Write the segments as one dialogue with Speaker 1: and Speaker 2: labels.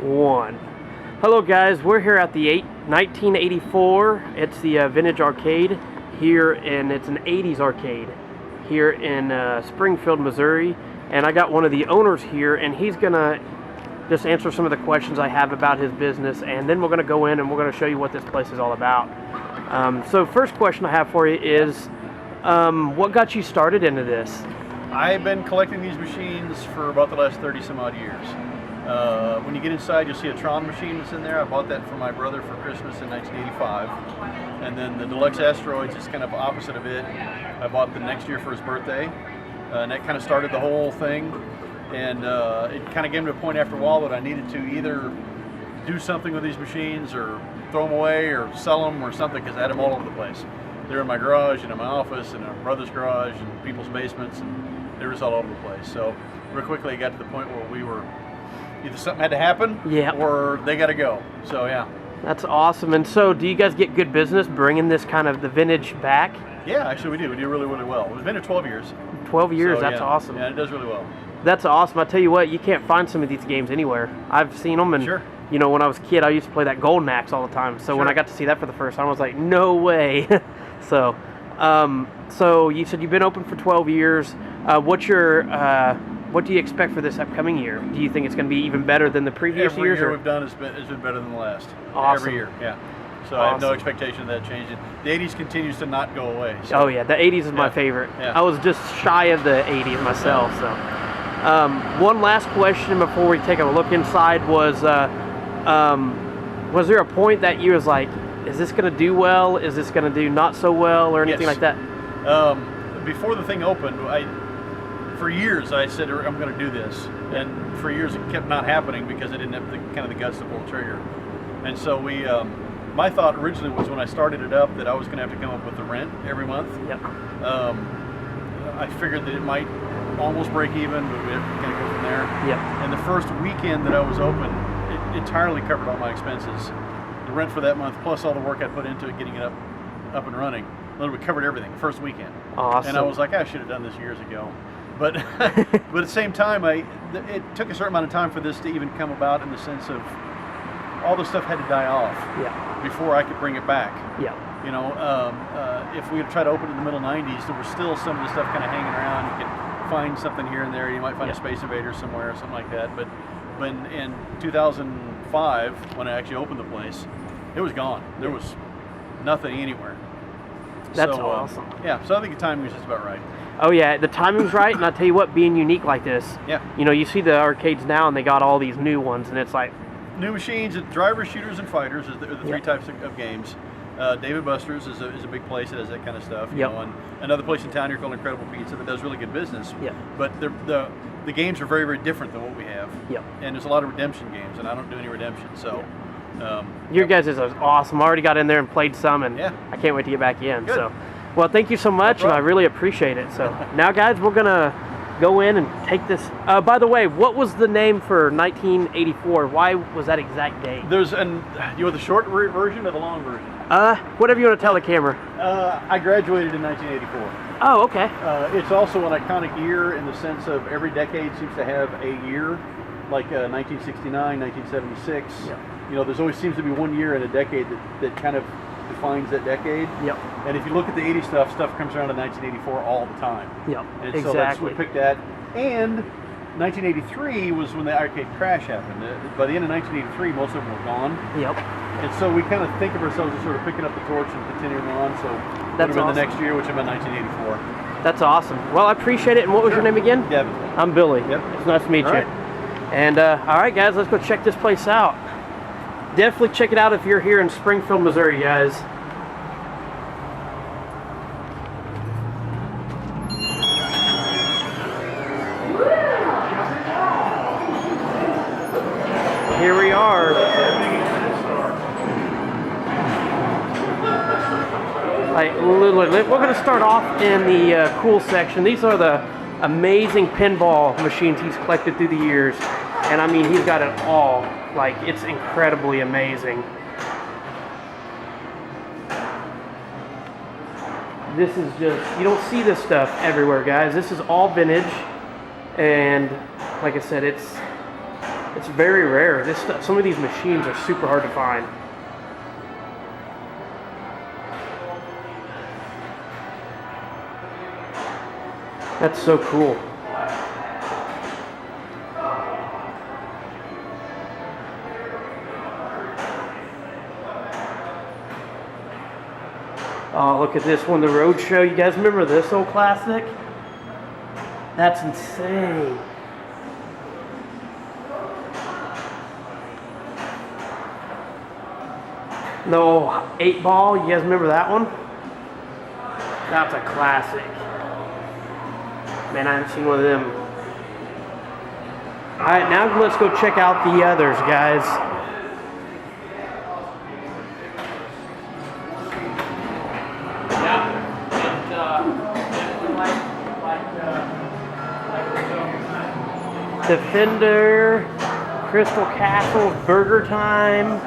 Speaker 1: 1. Hello guys, we're here at the 1984. It's the Vintage Arcade here, and it's an 80s arcade here in Springfield, Missouri. And I got one of the owners here, and he's gonna just answer some of the questions I have about his business, and then we're gonna go in and we're gonna show you what this place is all about. So first question I have for you is, what got you started into this?
Speaker 2: I've been collecting these machines for about the last 30 some odd years. When you get inside, you'll see a Tron machine that's in there. I bought that for my brother for Christmas in 1985. And then the Deluxe Asteroids is kind of opposite of it. I bought the next year for his birthday. And that kind of started the whole thing. And it kind of came to a point after a while that I needed to either do something with these machines or throw them away or sell them or something, because I had them all over the place. They're in my garage and in my office and in my brother's garage and people's basements, and they're just all over the place. So real quickly it got to the point where we were either something had to happen,
Speaker 1: yeah,
Speaker 2: or they got to go. So yeah.
Speaker 1: That's awesome. And so do you guys get good business bringing this kind of the vintage back?
Speaker 2: Yeah, actually we do. We do really, really well. It's been 12 years.
Speaker 1: 12 years,
Speaker 2: so,
Speaker 1: that's
Speaker 2: yeah.
Speaker 1: awesome.
Speaker 2: Yeah, it does really well.
Speaker 1: That's awesome. I tell you what, you can't find some of these games anywhere. I've seen them, and
Speaker 2: sure.
Speaker 1: You know, when I was a kid, I used to play that Golden Axe all the time. So when I got to see that for the first time, I was like, no way. So you said you've been open for 12 years. What do you expect for this upcoming year? Do you think it's going to be even better than the previous
Speaker 2: Every
Speaker 1: years?
Speaker 2: year we've done has been better than the last.
Speaker 1: Awesome.
Speaker 2: Every year, yeah. So I have no expectation of that changing. The 80s continues to not go away. So.
Speaker 1: Oh yeah, the 80s is my favorite. Yeah. I was just shy of the 80s myself. So one last question before we take a look inside was there a point that you was like, is this going to do well? Is this going to do not so well, or anything like that?
Speaker 2: Before the thing opened, for years I said I'm going to do this, and for years it kept not happening because I didn't have the guts to pull the trigger. And so my thought originally was, when I started it up, that I was going to have to come up with the rent every month.
Speaker 1: Yep.
Speaker 2: I figured that it might almost break even, but we were going to go from there.
Speaker 1: Yep.
Speaker 2: And the first weekend that I was open, it entirely covered all my expenses. The rent for that month, plus all the work I put into it, getting it up and running, literally covered everything the first weekend.
Speaker 1: Awesome.
Speaker 2: And I was like, I should have done this years ago. But but at the same time, it took a certain amount of time for this to even come about, in the sense of all the stuff had to die off before I could bring it back.
Speaker 1: Yeah.
Speaker 2: You know, if we had tried to open in the middle 90s, there was still some of the stuff kind of hanging around. You could find something here and there. You might find a Space Invader somewhere or something like that. But when in 2005, when I actually opened the place, it was gone. There was nothing anywhere.
Speaker 1: That's awesome.
Speaker 2: Yeah, so I think the timing was just about right.
Speaker 1: Oh yeah, the timing's right, and I tell you what, being unique like this, you know, you see the arcades now, and they got all these new ones, and it's like
Speaker 2: new machines. Drivers, shooters, and fighters are the three types of games. David Buster's is a big place that has that kind of stuff. You know, and another place in town here called Incredible Pizza that does really good business. But the games are very, very different than what we have. And there's a lot of redemption games, and I don't do any redemption. So
Speaker 1: your guys is awesome. I already got in there and played some, and I can't wait to get back in.
Speaker 2: Good.
Speaker 1: So, well, thank you so much, and I really appreciate it. So now, guys, we're gonna go in and take this. By the way, what was the name for 1984? Why was that exact date?
Speaker 2: You want the short version or the long version?
Speaker 1: Whatever you want to tell the camera.
Speaker 2: I graduated in 1984.
Speaker 1: Oh, okay.
Speaker 2: It's also an iconic year in the sense of every decade seems to have a year, like 1969, 1976. You know, there's always seems to be one year in a decade that kind of defines that decade. And if you look at the 80s stuff comes around in 1984 all the time. And so that's we picked that. And 1983 was when the arcade crash happened. By the end of 1983, most of them were gone. And so we kind of think of ourselves as sort of picking up the torch and continuing on. So that's awesome. The next year, which is about 1984.
Speaker 1: That's awesome. Well, I appreciate it. And what was your name again?
Speaker 2: Devin.
Speaker 1: I'm Billy. It's nice to meet you. And all right, guys, let's go check this place out. Definitely check it out if you're here in Springfield, Missouri, guys. Here we are. We're going to start off in the cool section. These are the amazing pinball machines he's collected through the years. And I mean, he's got it all. Like, it's incredibly amazing. This is just, you don't see this stuff everywhere, guys. This is all vintage. And like I said, it's It's very rare. Some of these machines are super hard to find. That's so cool. Oh, look at this one, the Roadshow. You guys remember this old classic? That's insane. No, 8 Ball. You guys remember that one? That's a classic. Man, I haven't seen one of them. Alright, now let's go check out the others, guys. Defender, Crystal Castle, Burger Time.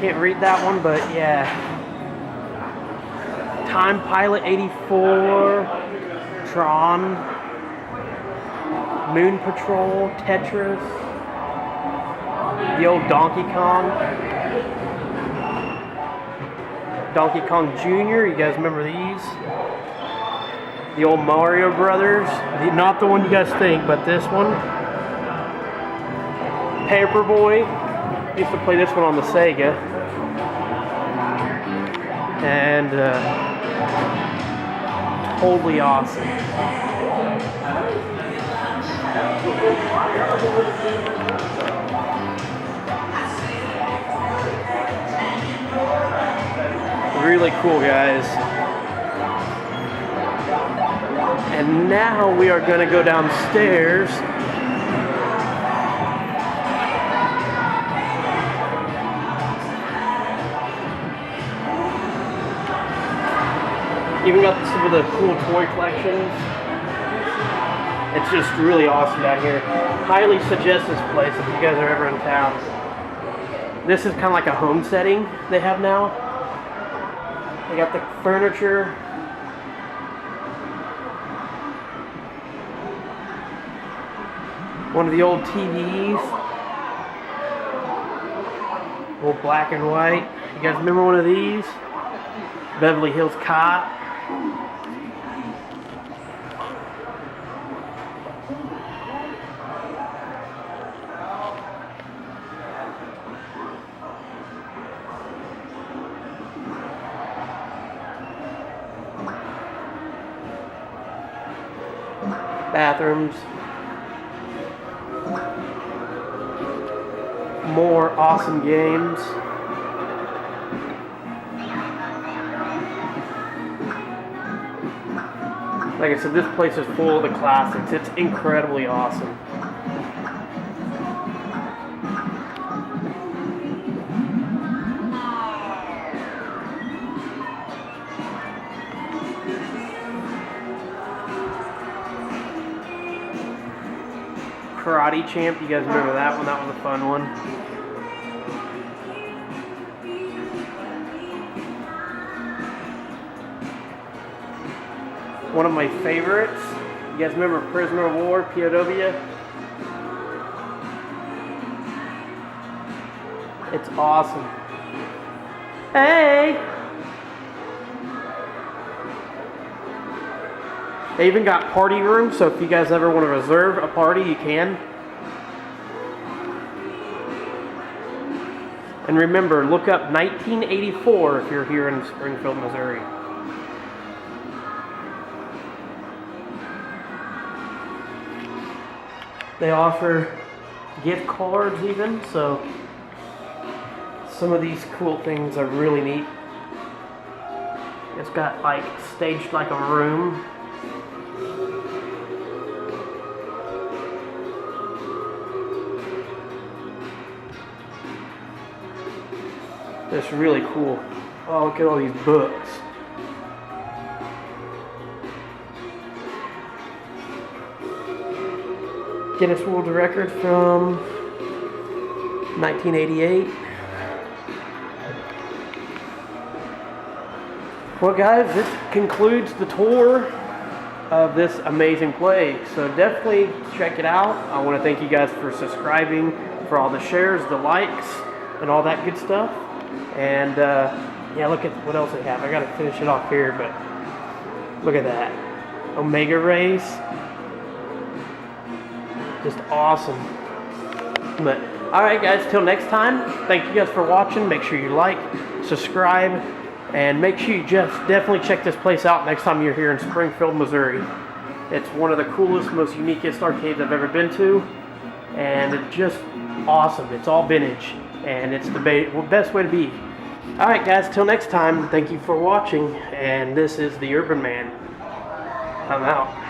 Speaker 1: Can't read that one, but yeah. Time Pilot 84, Tron, Moon Patrol, Tetris, the old Donkey Kong, Donkey Kong Jr. You guys remember these? The old Mario Brothers, not the one you guys think, but this one. Paperboy, used to play this one on the Sega. And totally awesome. Really cool, guys. And now we are going to go downstairs. Even got some of the cool toy collections. It's just really awesome down here. Highly suggest this place if you guys are ever in town. This is kind of like a home setting they have now. They got the furniture. One of the old TVs. Old black and white. You guys remember one of these? Beverly Hills Cop. Bathrooms. More awesome games. Like I said, this place is full of the classics. It's incredibly awesome. Karate Champ, you guys remember that one? That was a fun one. One of my favorites. You guys remember Prisoner of War, POW? It's awesome. Hey! They even got party rooms, so if you guys ever want to reserve a party, you can. And remember, look up 1984 if you're here in Springfield, Missouri. They offer gift cards even, so some of these cool things are really neat. It's got like staged like a room. That's really cool. Oh, look at all these books. Guinness World Record from 1988. Well, guys, this concludes the tour of this amazing place. So definitely check it out. I want to thank you guys for subscribing, for all the shares, the likes, and all that good stuff. And yeah, look at what else they have. I got to finish it off here, but look at that. Omega race. Just awesome. But alright guys, till next time, thank you guys for watching. Make sure you like, subscribe, and make sure you just definitely check this place out next time you're here in Springfield, Missouri. It's one of the coolest, most uniquest arcades I've ever been to, and it's just awesome. It's all vintage, and it's the best way to be. Alright guys, till next time, thank you for watching, and this is the Urban Man. I'm out.